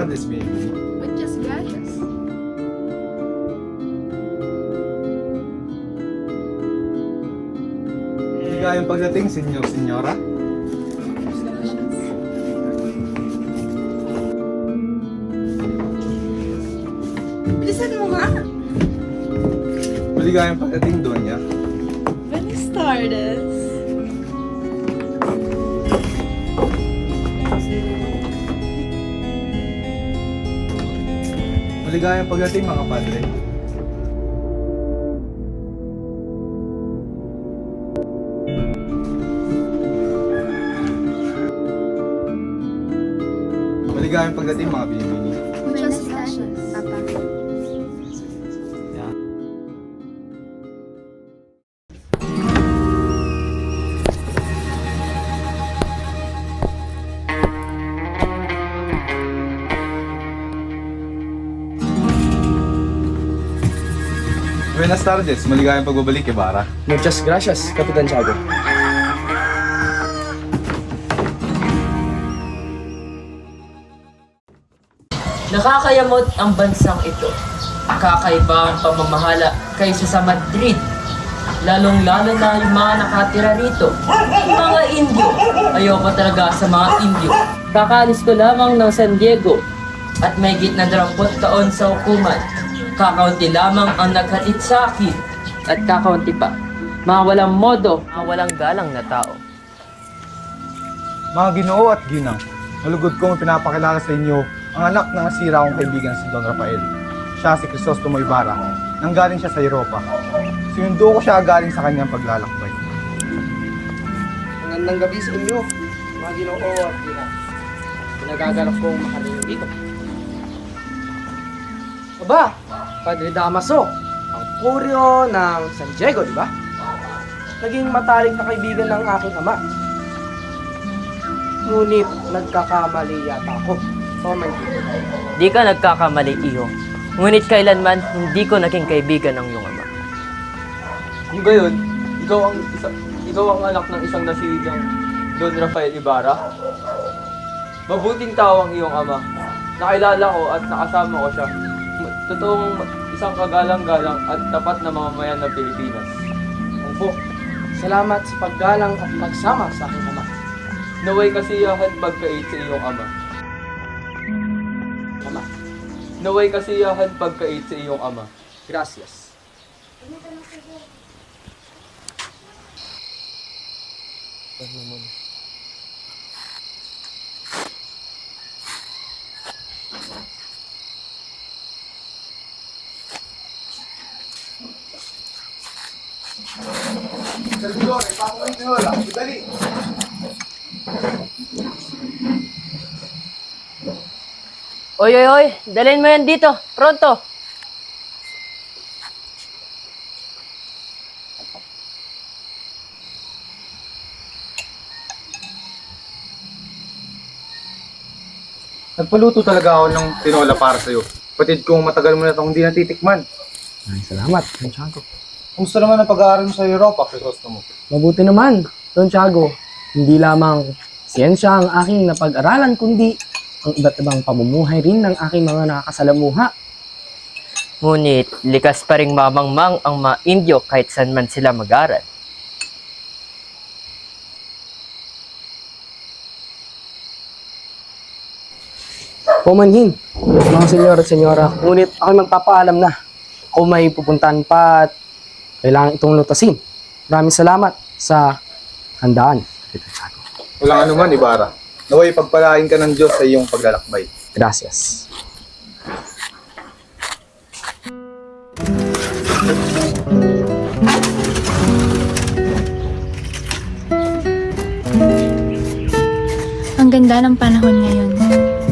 tardes, baby. Muchas gracias. Maligayang pagdating, senyor, senyora. Bilisan mo nga. Maligayang pagdating, Donya. Buenas tardes. Maligayang pagdating, mga padre. Maligayang pagdating, mga binibini. Muchas gracias, Papa. Buenas tardes, maligayang pagbabalik, Ibarra. Muchas gracias, Kapitan Tiago. Nakakayamot ang bansang ito. Kakaiba ang pamamahala kaysa sa Madrid. Lalong-lalo na yung mga nakatira rito. Mga Indio. Ayoko talaga sa mga Indio. Kakaalis ko lamang ng San Diego at may gitna 20 taon sa hukuman. Kakaunti lamang ang naghatid sa akin at kakaunti pa. Mga walang modo, mga walang galang na tao. Mga ginoo at ginang, malugod kong pinapakilala sa inyo ang anak ng nasira kong kaibigan si Don Rafael. Siya si Crisostomo Ibarra, nanggaling siya sa Europa. Sinundo ko siya galing sa kanyang paglalakbay. Magandang gabi sa inyo, mga ginoo at ginang. Pinagagalak kong makarating dito. Aba, Padre Damaso, ang kuryo ng San Diego, di ba? Naging matalik na kaibigan ng aking ama. Ngunit nagkakamali yata ako. So, may Di ka nagkakamali, iho. Ngunit kailanman, hindi ko naging kaibigan ng iyong ama. Kung gayon, ikaw ang anak ng isang nasilang Don Rafael Ibarra? Mabuting tao ang iyong ama. Nakilala ko at nakasama ko siya. Totoong isang kagalang-galang at tapat na mamamayan ng Pilipinas. Opo, salamat sa paggalang at pagsama sa aking ama. Naway kasiyahan pagkait sa iyong ama. Ama, Naway kasiyahan pagkait sa iyong ama. gracias. Servidor, ipakuhin nyo lang. Dali! Oy, oy, oy! Dalhin mo yan dito! Pronto! Nagpaluto talaga ako ng tinola para sa'yo. Patid kong matagal mo na itong hindi natitikman. Ay, salamat, Don Tiago. Kumusta naman ang pag-aaral mo sa Europa, Crisostomo? Mabuti naman, Don Tiago. Hindi lamang siyensya ang aking napag-aralan, kundi ang iba't ibang pamumuhay rin ng aking mga nakakasalamuha. Ngunit, likas pa ring mamangmang ang mga Indio kahit saan man sila mag-aral. Pumanhin, mga senyor at senyora, ngunit ako magpapaalam na. Kung may pupuntahan pa at kailangan itong lutasin. Maraming salamat sa handaan. Walang anuman, Ibarra. Naway pagpalain ka ng Diyos sa iyong paglalakbay. Gracias. Ang ganda ng panahon ngayon.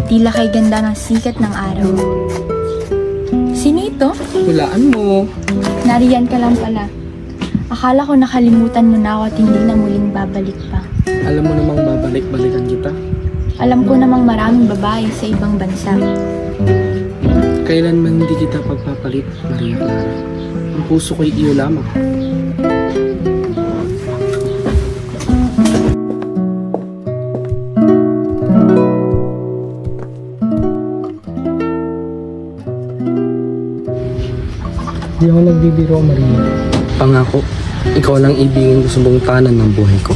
Tila kay ganda ng sikat ng araw. Sino ito? Hulaan mo. Nariyan ka lang pala. Akala ko nakalimutan mo na ako at hindi na muling babalik pa. Alam mo namang babalik-balikan kita. Alam ko namang maraming babae sa ibang bansa. Kailanman hindi kita pagpapalit, Maria Clara. Ang puso ko'y iyo lamang. Di ako nagbibiro, Maria. Pangako, ikaw lang ibigin ko sa buong tanan ng buhay ko.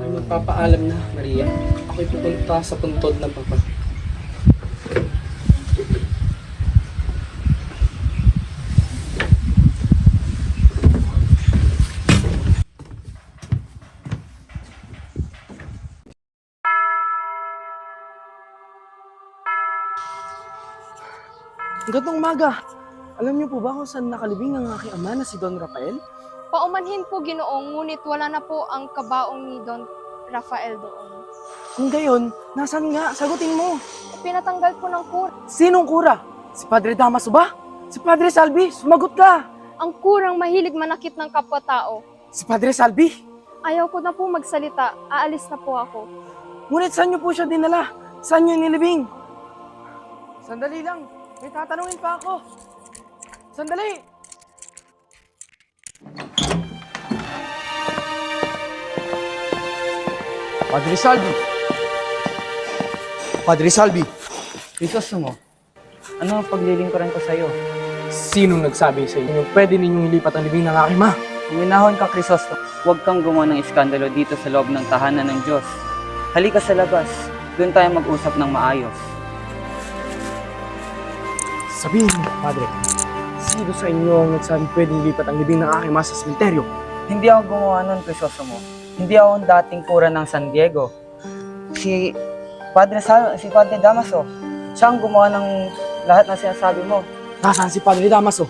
Ay magpapaalam na, Maria. Ako'y pupunta sa puntod ng papa. Gandang umaga. Alam niyo po ba kung saan nakalibing ang aking ama na si Don Rafael? Paumanhin po, Ginoong, ngunit wala na po ang kabaong ni Don Rafael doon. Kung gayon, nasaan nga? Sagutin mo. Pinatanggal po ng kura. Sinong kura? Si Padre Damaso ba? Si Padre Salvi? Sumagot ka! Ang kurang mahilig manakit ng kapwa-tao. Si Padre Salvi? Ayaw ko na po magsalita. Aalis na po ako. Ngunit saan niyo po siya dinala? Saan niyo nilibing? Sandali lang. May tatanungin pa ako. Sandali! Padre Salvi! Padre Salvi! Crisostomo, ano ang paglilingkuran ko sa iyo? Sinong nagsabi sa inyo pwede ninyong ilipat ang libing ng aking ma? Kung minahon ka, Crisostomo, huwag kang gumawa ng iskandalo dito sa loob ng tahanan ng Diyos. Halika sa labas, doon tayo mag-usap ng maayos. Sabihin mo, Padre, sino sa inyo ang nagsabi pwedeng ilipat ang libing ng aking ma sa sementeryo? Hindi ako gumawa nun, Crisostomo. Hindi ako ang dating kura ng San Diego. Si Padre Damaso, siya ang gumawa ng lahat ng sinasabi mo. Nasaan si Padre Damaso?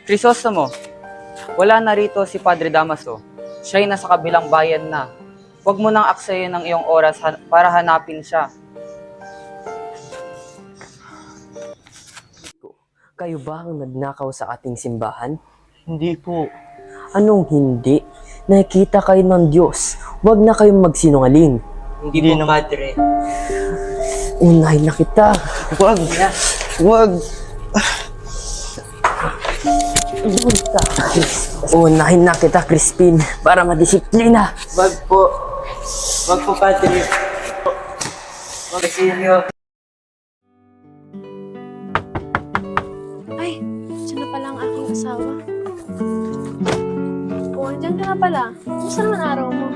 Crisostomo, wala na rito si Padre Damaso. Siya'y nasa kabilang bayan na. Huwag mo nang aksayin ng iyong oras para hanapin siya. Kayo ba ang nagnakaw sa ating simbahan? Hindi po. Anong hindi? Nakikita kayo ng Diyos. Huwag na kayong magsinungaling. Hindi po, Padre. Unahin na kita. Huwag. Huwag. Doon ka, Chris. Unahin na kita, Crispin, para madisiplina. Wag po. Wag po, Padre. Wag, Silvio. Ay, siya na pala ang aking asawa. O, andyan ka na pala. Kumusta naman araw mo?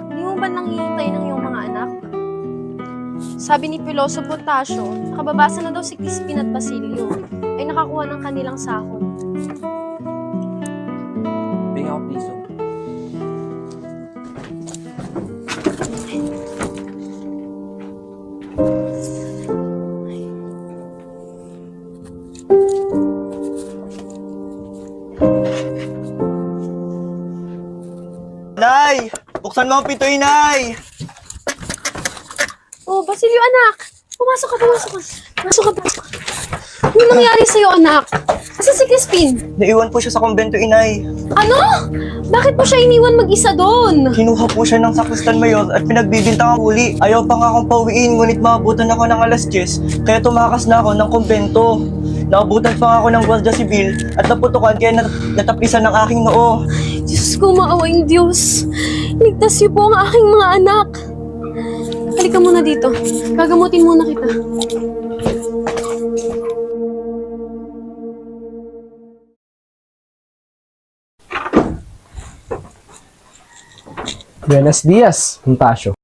Hindi mo ba nanghihintay ng iyong mga anak? Sabi ni Piloso Potasio, nakababasa na daw si Crispin at Basilio ay nakakuha ng kanilang sahod. Bigyan ako, piso. Nay! Buksan mo ang pinto, Inay! Oh, Basilio, anak! Pumasok ka. Pasok ka. Ano nangyari sa'yo, anak? Kasi si Crispin. Naiwan po siya sa kumbento, Inay. Ano? Bakit mo siya iniwan mag-isa doon? Kinuha po siya ng sakristan mayor at pinagbibintang ang huli. Ayaw pa nga akong pauwiin, ngunit maabutan ako ng alas 10, kaya tumakas na ako ng kumbento. Naabutan pa nga ako ng Guardia Civil at naputukan kaya natapisan ng aking noo. Diyos ko, maawaing Diyos. Ligtas niyo po ang aking mga anak. Halika muna dito. Gagamutin muna kita. Buenos dias, Montasio.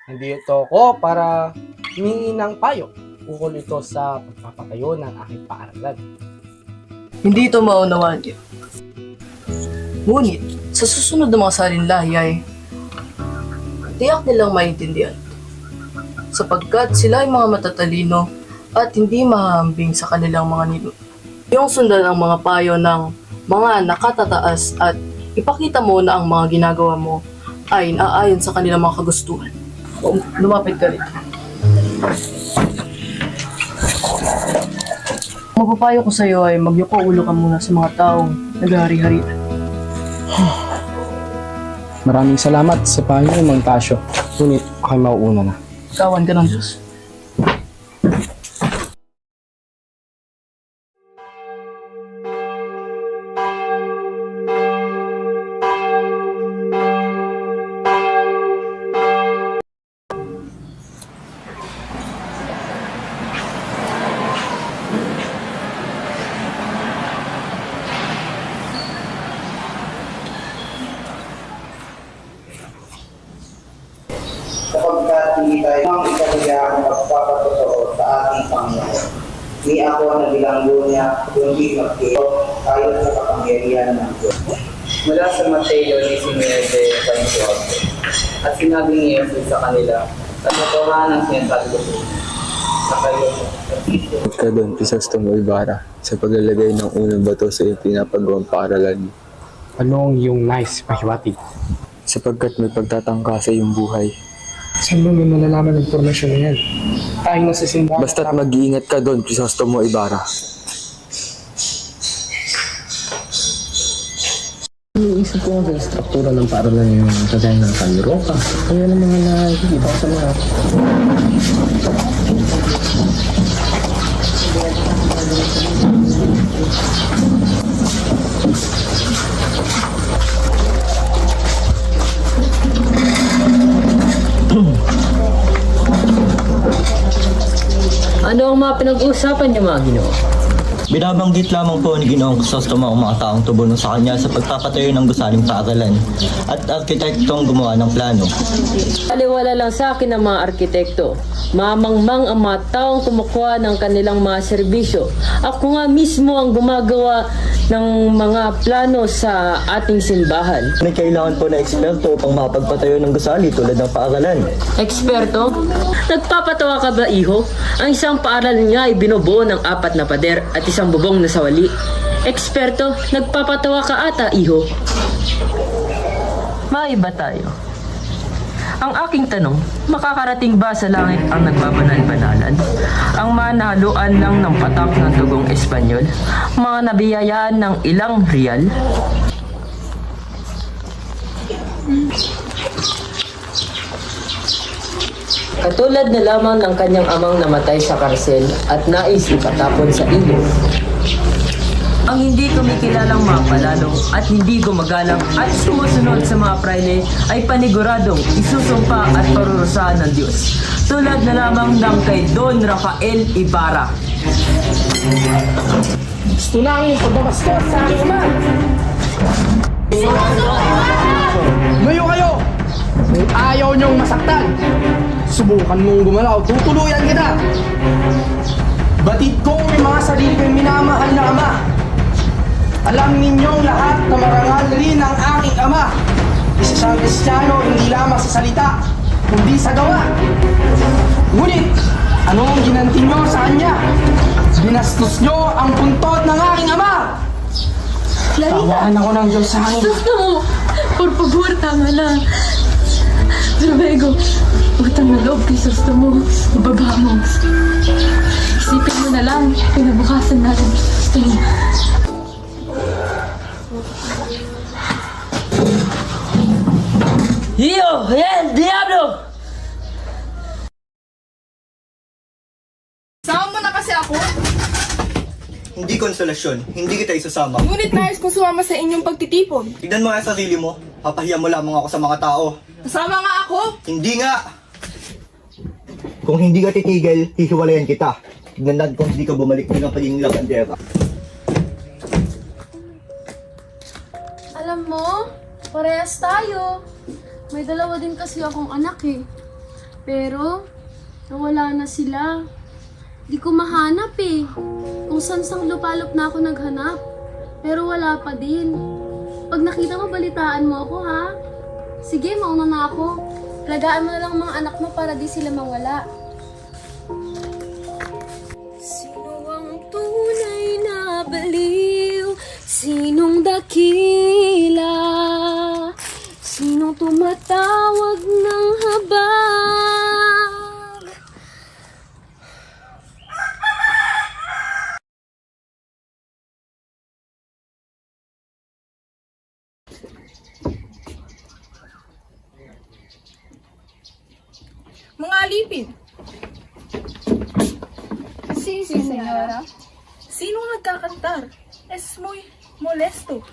Nandito ako para humingi ng payo ukol ito sa pagpapatayo ng aking paaralan. Hindi ito maunawaan niyo. Ngunit, sa susunod na mga salinlahi ay tiyak nilang maintindihan. Sapagkat sila ay mga matatalino at hindi mahahambing sa kanilang mga nilo. Yung sundan ang mga payo ng mga nakatataas at ipakita mo na ang mga ginagawa mo ay naayon sa kanilang mga kagustuhan. Lumapit ka rito. Mapapayo ko sa iyo ay magyuko ulo ka muna sa mga taong naghahari-harian. Maraming salamat sa payo, Montasio. Ngunit ako'y mauuna na. Kawan ka ng Diyos. kayo ang ikaligayang magpapatotoo sa ating Panginoon. Di ako na bilanggo niya, kundi magkayo tayo sa kapangyarihan ng Diyos. Mula sa Mateo 19:28, at sinabi ni Jesus sa kanila, sa katotohanan sinasabi ko sa inyo, na kayo At ka doon, Crisostomo Ibarra, sa paglalagay ng unang bato sa iyong pinapagawang paaralan mo. Anong yung nice pahiwatig? Sapagkat may pagtatangka sa iyong buhay. Saan mo may malalaman ng impormasyon na yan? Tayo na sa simbahan. Basta't mag-iingat ka doon, Crisostomo Ibarra. Iniisip ko sa struktura ng paaralan yung kagaya ng Europa. Kaya ng mga nakikita ko sa mga... Ano ang mga pinag-uusapan niyo, mga Ginoo? Binabanggit lamang po ni Ginoong Crisostomo ang mga taong tumulong sa kanya sa pagpapatayo ng gusaling paaralan at arkitekto ang gumawa ng plano. Aliwala lang sa akin ang mga arkitekto. Mamangmang ang mga taong kumukuha ng kanilang mga serbisyo. Ako nga mismo ang gumagawa ng mga plano sa ating simbahan. May kailangan po na eksperto upang makapagpatayo ng gusali tulad ng paaralan. Eksperto? Nagpapatawa ka ba, iho? Ang isang paaralan nga ay binubuo ng 4 na pader at isang bubong na sawali. Eksperto, nagpapatawa ka ata, iho? Maiba tayo. Ang aking tanong, makakarating ba sa langit ang nagbabanal-banalan? Ang manaluan lang ng patak ng dugong Espanyol? Mga nabiyayaan ng ilang real? Katulad na lamang ng kanyang amang namatay sa karsel at nais ipatapon sa ilog. Ang hindi kumikilalang mga palalong at hindi gumagalang at sumusunod sa mga praile ay paniguradong isusumpa at parurusahan ng Diyos. Tulad na lamang ng kay Don Rafael Ibarra. Gusto na ang pagbabastos sa aking ama! Lumayo kayo! Kung ayaw niyong masaktan, subukan mong gumalaw, tutuluyan kita! Batid kong may mga sarili kong minamahal na ama. Alam ninyong lahat na marangal rin ang aking ama. Isa siyang Kristiyano hindi lamang sa salita, kundi sa gawa. Ngunit, ano ang ginanti nyo sa kanya? Binastos nyo ang puntod ng aking ama! Tawaan ako ng Diyos sa akin. Gusto mo, por favor, tama na. Ruego, utang na loob kay Susto mo, ibaba mo. Isipin mo na lang, pinabukasan natin kay Susto mo. Hiyo! Ayan! Diablo! Sama mo na kasi ako. Hindi konsolasyon, hindi kita isasama. Ngunit nais kong sumama sa inyong pagtitipon. Tignan mo nga ang sarili mo, papahiya mo lamang ako sa mga tao. Kasama nga ako. Hindi nga! Kung hindi ka titigil, hihiwalayan kita. Tignan natin kung hindi ka bumalik din ang pagiging labandera. Alam mo, parehas tayo. May dalawa din kasi akong anak eh. Pero, nawala na sila. Di ko mahanap eh. Kung sang lupalop na ako naghanap. Pero wala pa din. Pag nakita mo, balitaan mo ako ha. Sige, mauna na ako. Alagaan mo na lang mga anak mo para di sila mawala. Sino ang tunay na baliw? Sinong dakila? Sinong tumatawag ng habag? Mga alipin. Si senyora. Sinong nagkakantar? Es muy molesto.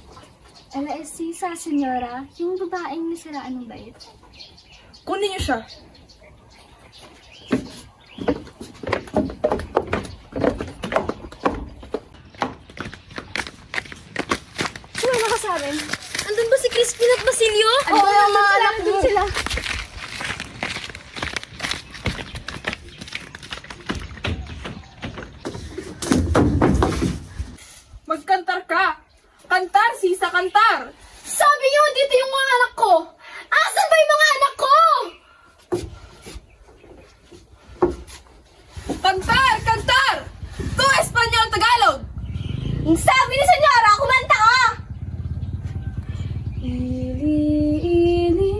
Ela es sa senyora, yung babaeng nasiraan ng bait. Kunin niyo siya. Sino ka sa amin? Andun ba si Crispin at Basilio? Oo, mga anak mo. Sila. Magkantar ka! Kantar, Sisa, kantar! Sabi niyo, dito yung mga anak ko! Asan ba yung mga anak ko? Kantar! Kantar! To Espanyol, Tagalog! Sabi ni Senyora, kumanta ka! Ili-ili,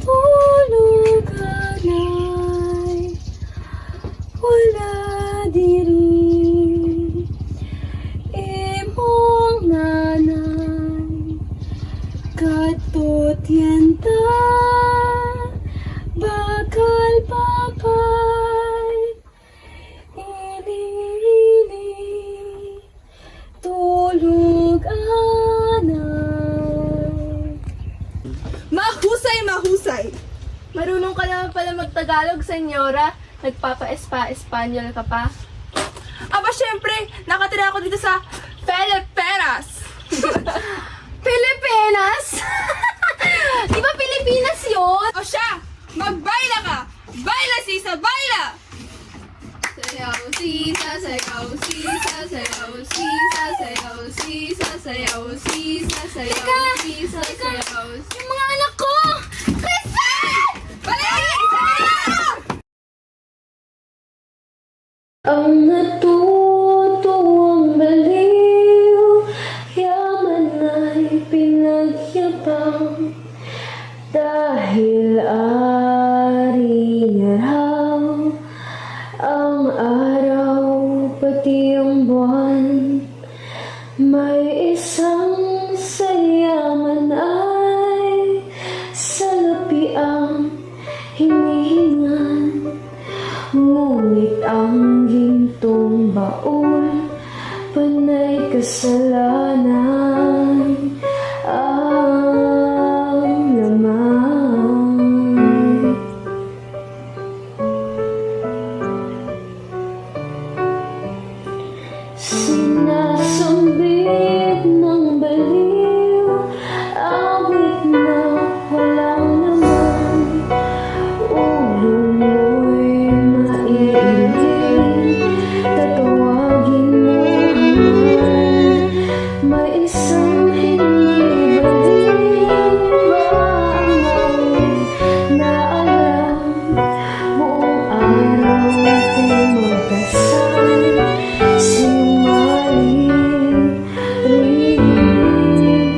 tulog ka na'y wala diri. Imong nanay, katutyenta, bakal papay. Ili-ili, tulog anay. Mahusay, mahusay! Marunong ka naman pala magtagalog, Senyora. Nagpapa-Espanyol ka pa. Aba, syempre, nakatira ako dito sa Pilipinas! Pilipinas? Di ba Pilipinas yun? O siya, magbaila ka! Baila, Sisa, baila! Sayaw, sisa, sayaw, sisa, sayaw, sisa, sayaw, sisa, sayaw, sisa, sayaw, sisa, sayaw. Yung mga anak ko! Kristen! Ang natutuwang baliw, yaman ay pinagyabang, dahil ari niya raw ang araw pati ang buwan. May isang sayaman ay salapi ang hinihingan, ngunit ang gintong baul panay kasalanan ang laman. Sinasambit ng baliw, awit na walang laman. Ulo mo'y maiiling, tatawagin mo naman. May isang hindi baliw na alam, buong araw kung magdasal, sinungaling rin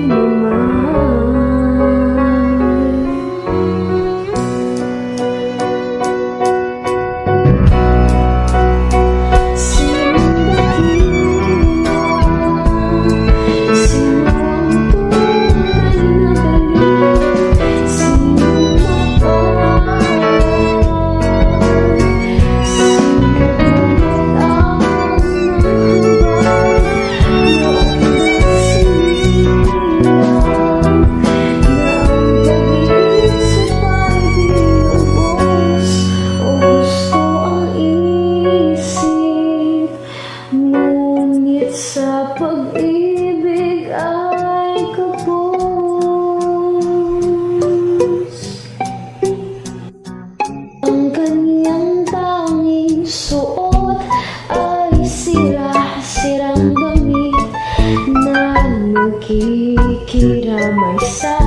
naman. Ngunit sa pag-ibig ay kapos. Ang kanyang tanging suot ay sirang damit na nagkikiramay sa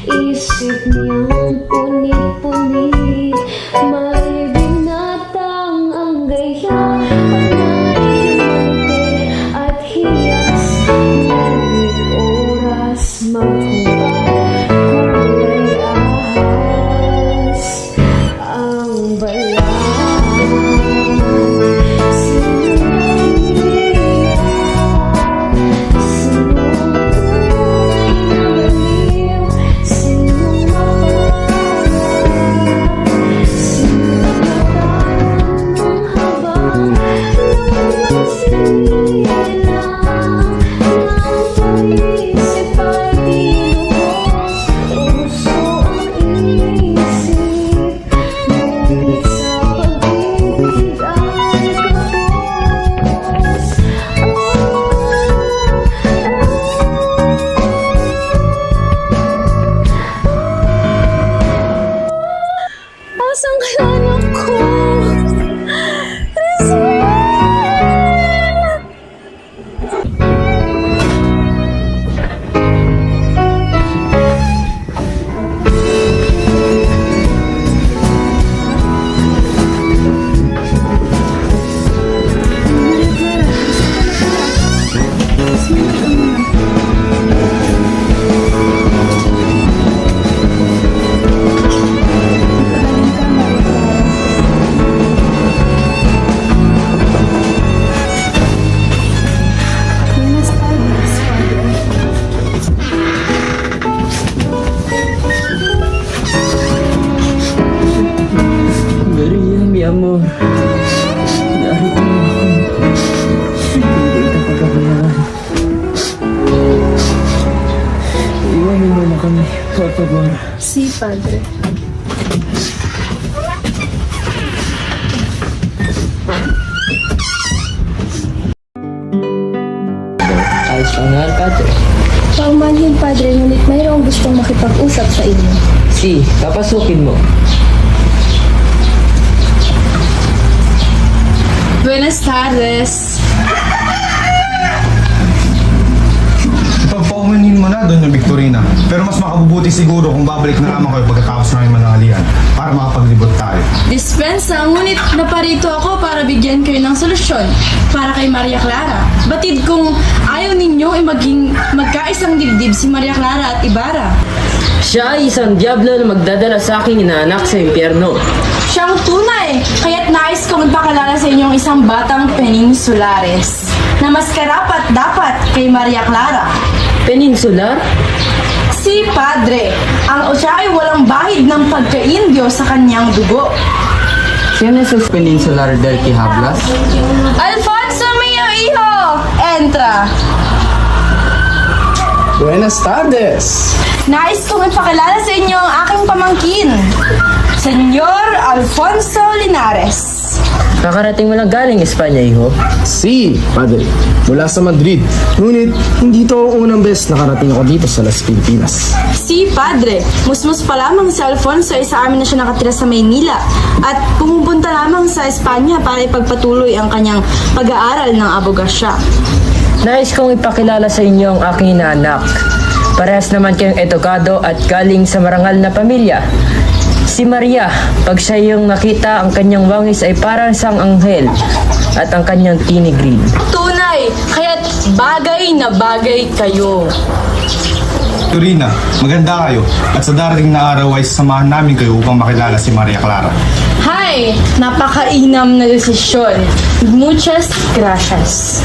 isip niyang punit-punit. May binatang ang gaya, panay diamante at hiyas, ngunit favor. Si, Padre. Ayos lang nga, Padre. Paumanhin, Padre, ngunit mayroong gustong makipag-usap sa inyo. Si, papasukin mo. Buenas tardes. Pagpaumanin mo na, Doña Victorina. Pero mas makabubuti siguro kung babalik na lamang kayo pagkatapos namin manangalian para makapaglibot tayo. Dispensa, ngunit naparito ako para bigyan kayo ng solusyon para kay Maria Clara. Batid kung ayaw ninyo ay magkaisang dibdib si Maria Clara at Ibarra. Siya ay isang diablo na magdadala sa aking inaanak sa impyerno. Siyang tunay, kaya't nais ko magpakilala sa inyong isang batang Peninsulares na mas karapat dapat kay Maria Clara. Peninsular? Si Padre, ang siya ay walang bahid ng pagka-Indio sa kanyang dugo. Sino si Peninsular del Quihablas? Alfonso mio hijo, entra. Buenas tardes. Nais kong ipakilala sa inyo ang aking pamangkin, Senyor Alfonso Linares. Kakarating mo lang galing Espanya, iho. Si, Padre. Mula sa Madrid. Ngunit, hindi ito ang unang beses nakarating ako dito sa Las Pilipinas. Si Padre, musmus pa lamang si Alfonso ay sa amin na siya nakatira sa Maynila at pumupunta lamang sa Espanya para ipagpatuloy ang kanyang pag-aaral ng abogasya. Nais kong ipakilala sa inyo ang aking inaanak. Parehas naman kayong edukado at galing sa marangal na pamilya. Si Maria, pag siya yung nakita, ang kanyang wangis ay parang sang anghel at ang kanyang tinig green. Tunay, kaya't bagay na bagay kayo. Victorina, maganda kayo. At sa darating na araw ay sasamahan namin kayo upang makilala si Maria Clara. Hay, napakainam na desisyon. Muchas gracias.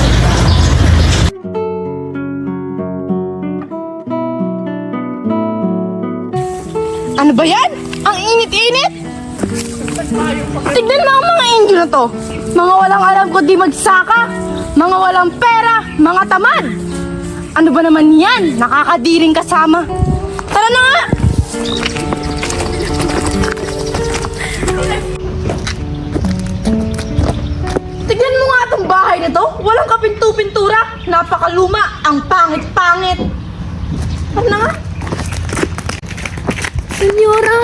Ano ba yan? Ang init-init! Tignan mo ang mga Indio na to. Mga walang alam kundi magsaka. Mga walang pera. Mga tamad. Ano ba naman yan? Nakakadiring kasama. Tara na nga! Tignan mo nga itong bahay na to. Walang kapintu-pintura. Napakaluma. Ang pangit-pangit. Tara na nga. Senyora,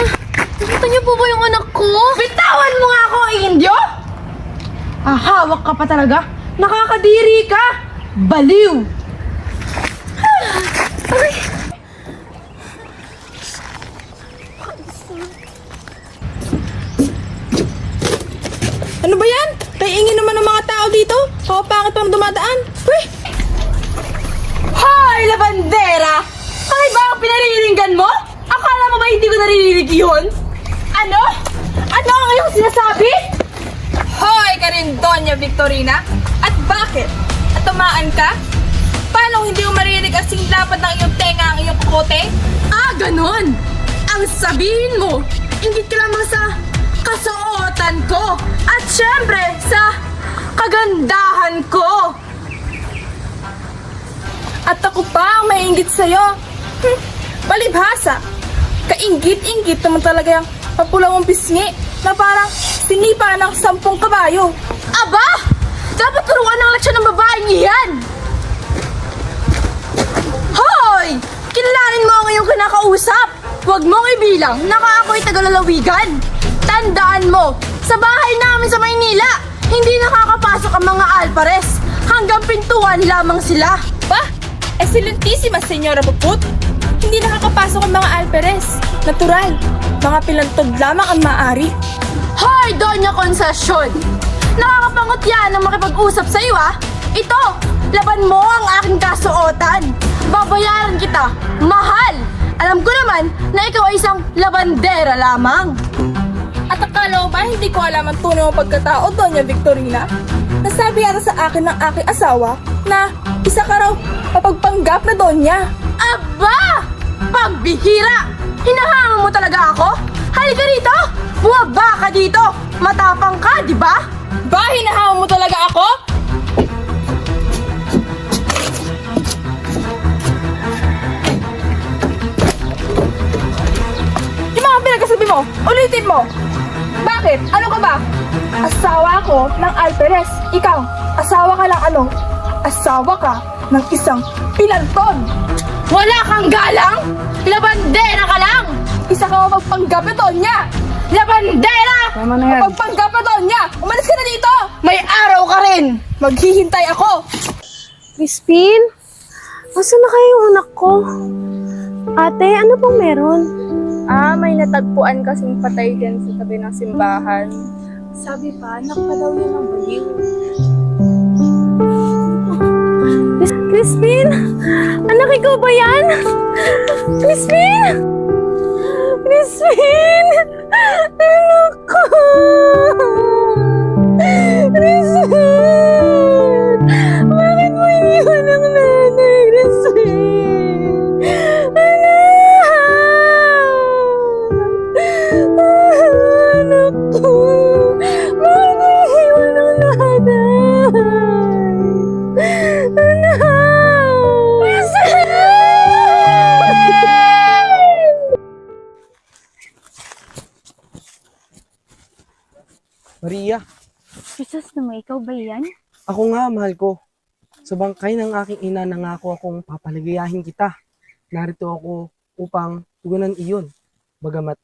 nakita niyo po ba yung anak ko? Bitawan mo nga ako, Indio! Hawak ka pa talaga? Nakakadiri ka! Baliw! Ano ba yan? Kaiingin naman ng mga tao dito? Kapapangit pang dumadaan? Uy! Hoy, labandera! Ay ba ang pinariringgan mo? Akala mo ba hindi ko naririnig yun? Ano? Ano ang iyong sinasabi? Hoy ka rin, Doña Victorina! At bakit? At tumaan ka? Paano hindi mo marinig ang singlapat ng iyong tenga ang iyong kote? Ah, ganon! Ang sabihin mo, ingit ka lamang sa kasuotan ko at syempre sa kagandahan ko. At ako pa ang maingit sa'yo. Palibhasa! Kainggit-inggit naman talaga yung papulawang pisngi na parang sinipa ng 10 kabayo. Aba! Dapat turuan ng leksyon ng babaeng iyan! Hoy! Kilalanin mo ang iyong kinakausap! Huwag mong ibilang na ako'y tagalalawigan! Tandaan mo, sa bahay namin sa Maynila, hindi nakakapasok ang mga alpares. Hanggang pintuan lamang sila. Ba? Excelentísima Senyora Puput! Hindi nakakapasok ang mga alperes. Natural. Mga pilantod lamang ang maaari. Hoy, Doña Concession! Nakakapangot yan na makipag-usap sa iyo, ah! Ito, laban mo ang aking kasuotan. Babayaran kita, mahal! Alam ko naman na ikaw ay isang labandera lamang. At akala mo ba hindi ko alam ang tunay mong pagkatao, Doña Victorina? Nasabi yata sa akin ng aking asawa na isa ka raw mapagpanggap na donya. Aba! Pagbihira! Hinahangan mo talaga ako? Halika rito! Buwaba ka dito! Matapang ka, di ba? Ba, hinahawa mo talaga ako? itim mo? Bakit? Ano ka ba? Asawa ko ng Alperes. Ikaw, asawa ka ng ano? Asawa ka ng isang pinantod. Wala kang galang? Labandera ka lang! Isa ka mapagpanggapiton niya! Labandera! Tama na yan. Mapagpanggapiton niya! Umalis ka na dito! May araw ka rin! Maghihintay ako! Crispin? Asa na kayo yung anak ko? Ate, ano pong meron? May natagpuan kasing patay dyan sa tabi ng simbahan. Sabi pa, anak pa daw yun ang baliw. Crispin? Anak, ikaw ba yan? Crispin? Crispin? Anak ko! Crispin! Bakit mo iniwan ang nanay, Crispin? Anak ko! Bakit mo iniwan ang nanay? Anak! Maria, Jesus naman, ikaw ba yan? ako nga, mahal ko. Sa bangkay ng aking ina, nangako akong papaligayahin kita. Narito ako upang tugunan iyon. Bagamat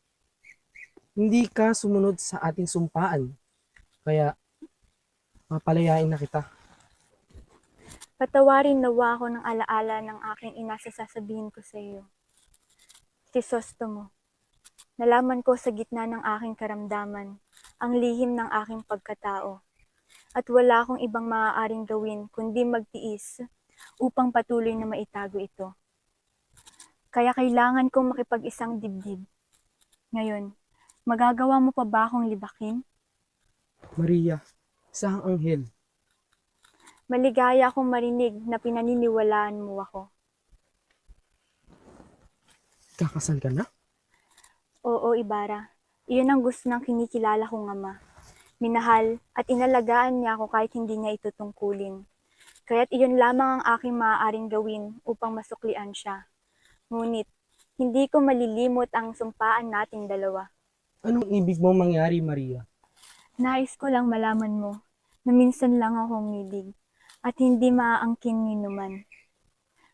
hindi ka sumunod sa ating sumpaan. Kaya, papalayain na kita. Patawarin nawa ako ng alaala ng aking ina sa sasabihin ko sa iyo. Crisostomo, nalaman ko sa gitna ng aking karamdaman ang lihim ng aking pagkatao at wala akong ibang maaaring gawin kundi magtiis upang patuloy na maitago ito. Kaya kailangan kong makipag-isang dibdib. Ngayon, magagawa mo pa ba akong libakin? Maria, isang anghel. Maligaya akong marinig na pinaniniwalaan mo ako. Kakasal ka na? Oo, Ibarra. Iyon ang gusto ng kinikilala kong ama. Minahal at inalagaan niya ako kahit hindi niya ito tungkulin. Kaya't iyon lamang ang aking maaaring gawin upang masuklian siya. Ngunit, hindi ko malilimot ang sumpaan nating dalawa. Anong ibig mong mangyari, Maria? Nais ko lang malaman mo na minsan lang akong milig at hindi maaangkin ni numan.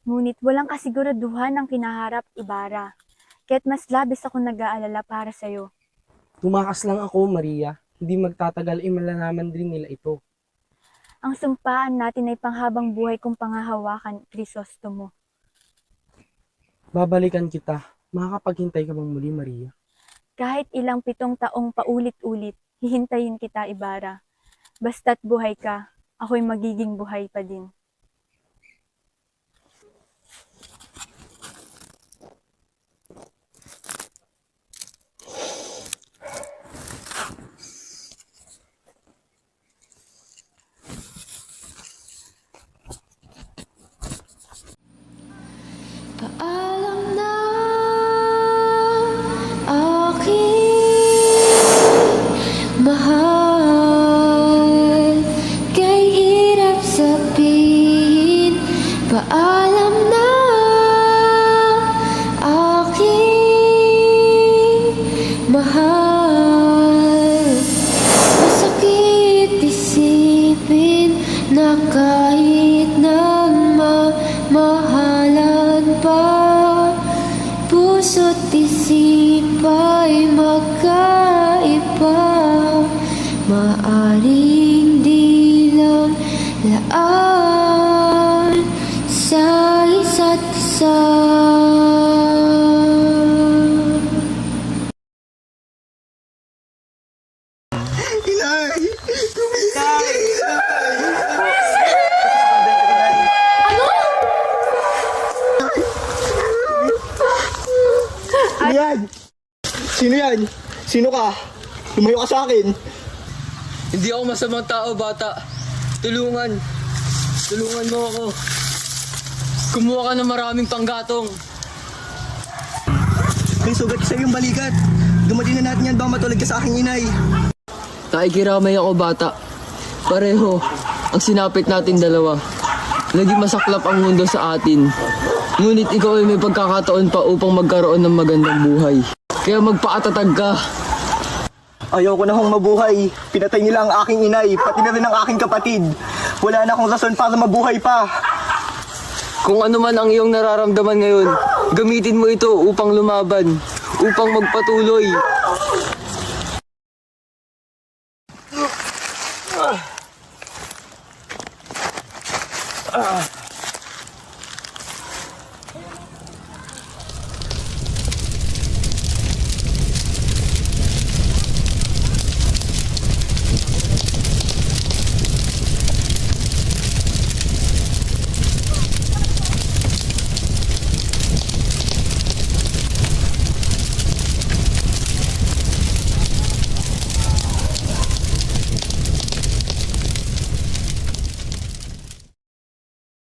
Ngunit walang kasiguraduhan ang kinaharap, Ibarra. Kaya't mas labis ako nag-aalala para sa'yo. Tumakas lang ako, Maria. Hindi magtatagal ay malalaman din nila ito. Ang sumpaan natin ay panghabang buhay kong pangahawakan, Crisostomo. Babalikan kita. Makakapaghintay ka bang muli, Maria? Kahit ilang 7 taong paulit-ulit, hihintayin kita, Ibarra. Basta't buhay ka, ako'y magiging buhay pa din. Paalam na aking mahal, kay hirap sabihin. Paalam na aking mahal, masakit isipin na kahit na mamahalan pa, puso't isip ay magkaiba. Maaring di lang laan sa isa't isa. Yan! Sino yan? Sino ka? Lumayo ka sa akin. Hindi ako masamang tao, bata. Tulungan. Tulungan mo ako. Kumuha ka ng maraming panggatong. May sugat sa iyong balikat. Dumating na natin yan bang matulad ka sa aking inay. Nakikiramay ako, bata. Pareho. Ang sinapit natin dalawa. Naging masaklap ang mundo sa atin. Ngunit ikaw ay may pagkakataon pa upang magkaroon ng magandang buhay. Kaya magpakatatag ka. Ayoko na hong mabuhay. Pinatay nila ang aking inay, pati na rin ang aking kapatid. Wala na akong rason para mabuhay pa. Kung ano man ang iyong nararamdaman ngayon, gamitin mo ito upang lumaban, upang magpatuloy. Ah.